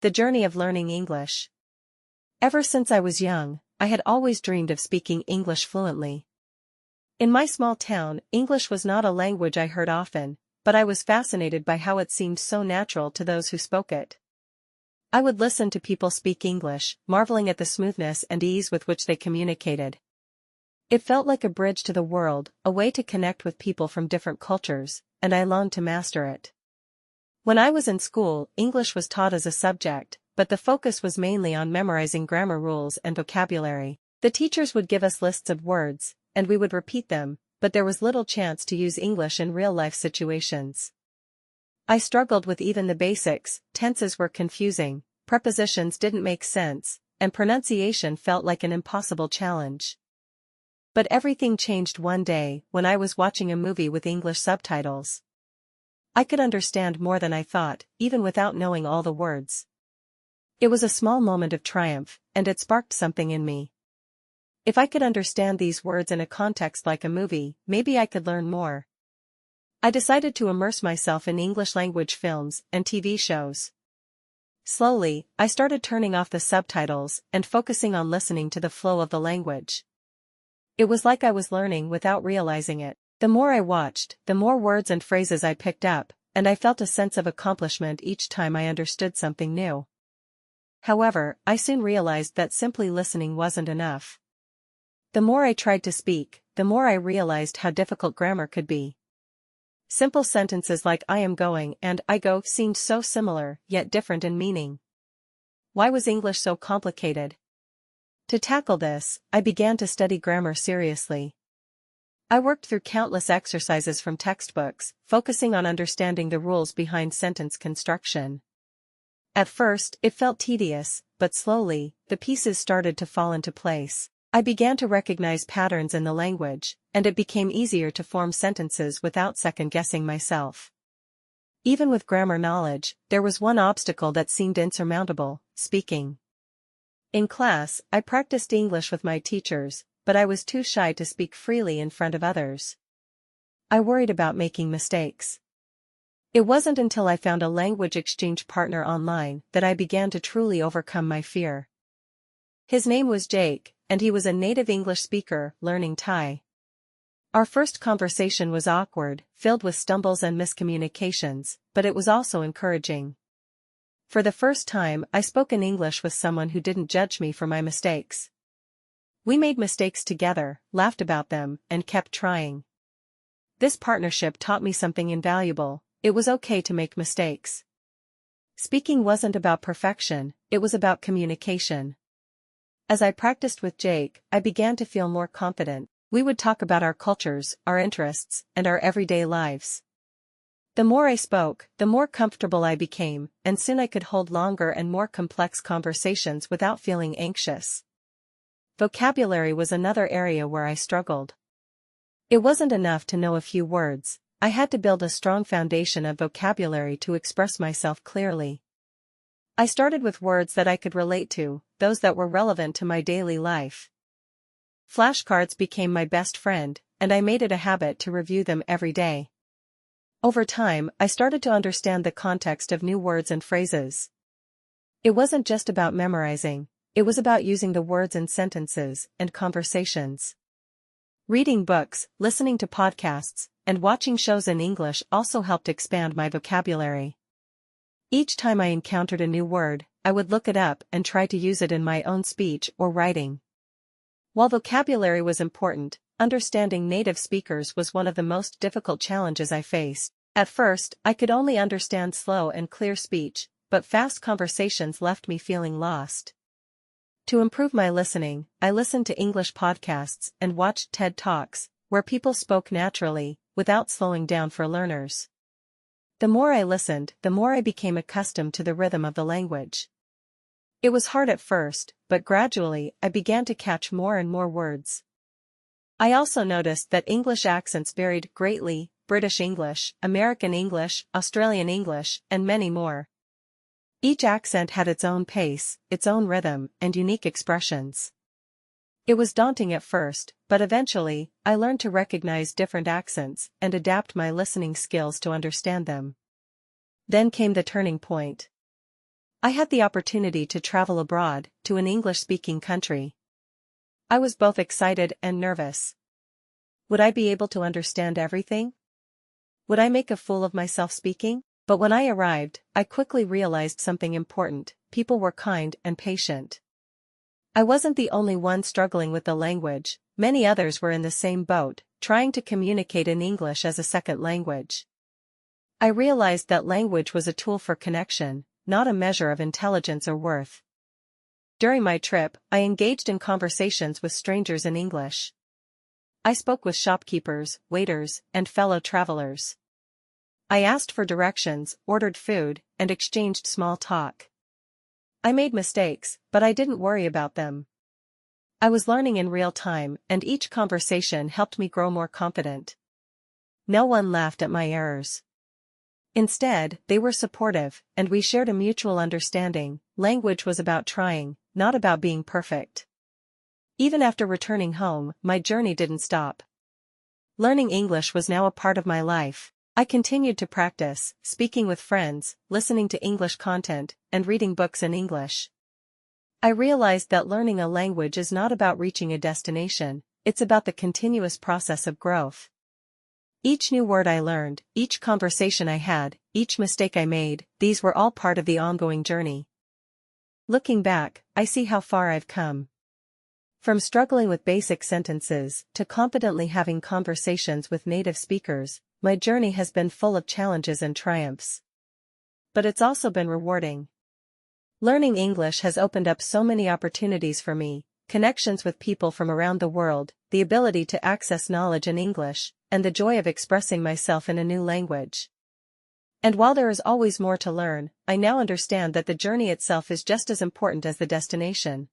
The journey of learning English. Ever since I was young, I had always dreamed of speaking English fluently. In my small town, English was not a language I heard often, but I was fascinated by how it seemed so natural to those who spoke it. I would listen to people speak English, marveling at the smoothness and ease with which they communicated. It felt like a bridge to the world, a way to connect with people from different cultures, and I longed to master it. When I was in school, English was taught as a subject, but the focus was mainly on memorizing grammar rules and vocabulary. The teachers would give us lists of words, and we would repeat them, but there was little chance to use English in real-life situations. I struggled with even the basics, tenses were confusing, prepositions didn't make sense, and pronunciation felt like an impossible challenge. But everything changed one day when I was watching a movie with English subtitles. I could understand more than I thought, even without knowing all the words. It was a small moment of triumph, and it sparked something in me. If I could understand these words in a context like a movie, maybe I could learn more. I decided to immerse myself in English language films and TV shows. Slowly, I started turning off the subtitles and focusing on listening to the flow of the language. It was like I was learning without realizing it. The more I watched, the more words and phrases I picked up, and I felt a sense of accomplishment each time I understood something new. However, I soon realized that simply listening wasn't enough. The more I tried to speak, the more I realized how difficult grammar could be. Simple sentences like I am going and I go seemed so similar, yet different in meaning. Why was English so complicated? To tackle this, I began to study grammar seriously. I worked through countless exercises from textbooks, focusing on understanding the rules behind sentence construction. At first, it felt tedious, but slowly, the pieces started to fall into place. I began to recognize patterns in the language, and it became easier to form sentences without second-guessing myself. Even with grammar knowledge, there was one obstacle that seemed insurmountable: speaking. In class, I practiced English with my teachers, but I was too shy to speak freely in front of others. I worried about making mistakes. It wasn't until I found a language exchange partner online that I began to truly overcome my fear. His name was Jake, and he was a native English speaker learning Thai. Our first conversation was awkward, filled with stumbles and miscommunications, but it was also encouraging. For the first time, I spoke in English with someone who didn't judge me for my mistakes. We made mistakes together, laughed about them, and kept trying. This partnership taught me something invaluable: it was okay to make mistakes. Speaking wasn't about perfection, it was about communication. As I practiced with Jake, I began to feel more confident. We would talk about our cultures, our interests, and our everyday lives. The more I spoke, the more comfortable I became, and soon I could hold longer and more complex conversations without feeling anxious. Vocabulary was another area where I struggled. It wasn't enough to know a few words, I had to build a strong foundation of vocabulary to express myself clearly. I started with words that I could relate to, those that were relevant to my daily life. Flashcards became my best friend, and I made it a habit to review them every day. Over time, I started to understand the context of new words and phrases. It wasn't just about memorizing, it was about using the words in sentences and conversations. Reading books, listening to podcasts, and watching shows in English also helped expand my vocabulary. Each time I encountered a new word, I would look it up and try to use it in my own speech or writing. While vocabulary was important, understanding native speakers was one of the most difficult challenges I faced. At first, I could only understand slow and clear speech, but fast conversations left me feeling lost. To improve my listening, I listened to English podcasts and watched TED Talks, where people spoke naturally, without slowing down for learners. The more I listened, the more I became accustomed to the rhythm of the language. It was hard at first, but gradually I began to catch more and more words. I also noticed that English accents varied greatly: British English, American English, Australian English, and many more. Each accent had its own pace, its own rhythm, and unique expressions. It was daunting at first, but eventually, I learned to recognize different accents and adapt my listening skills to understand them. Then came the turning point. I had the opportunity to travel abroad, to an English-speaking country. I was both excited and nervous. Would I be able to understand everything? Would I make a fool of myself speaking? But when I arrived, I quickly realized something important: people were kind and patient. I wasn't the only one struggling with the language, many others were in the same boat, trying to communicate in English as a second language. I realized that language was a tool for connection, not a measure of intelligence or worth. During my trip, I engaged in conversations with strangers in English. I spoke with shopkeepers, waiters, and fellow travelers. I asked for directions, ordered food, and exchanged small talk. I made mistakes, but I didn't worry about them. I was learning in real time, and each conversation helped me grow more confident. No one laughed at my errors. Instead, they were supportive, and we shared a mutual understanding. Language was about trying, not about being perfect. Even after returning home, my journey didn't stop. Learning English was now a part of my life. I continued to practice, speaking with friends, listening to English content, and reading books in English. I realized that learning a language is not about reaching a destination, it's about the continuous process of growth. Each new word I learned, each conversation I had, each mistake I made, these were all part of the ongoing journey. Looking back, I see how far I've come. From struggling with basic sentences to confidently having conversations with native speakers, my journey has been full of challenges and triumphs. But it's also been rewarding. Learning English has opened up so many opportunities for me: connections with people from around the world, the ability to access knowledge in English, and the joy of expressing myself in a new language. And while there is always more to learn, I now understand that the journey itself is just as important as the destination.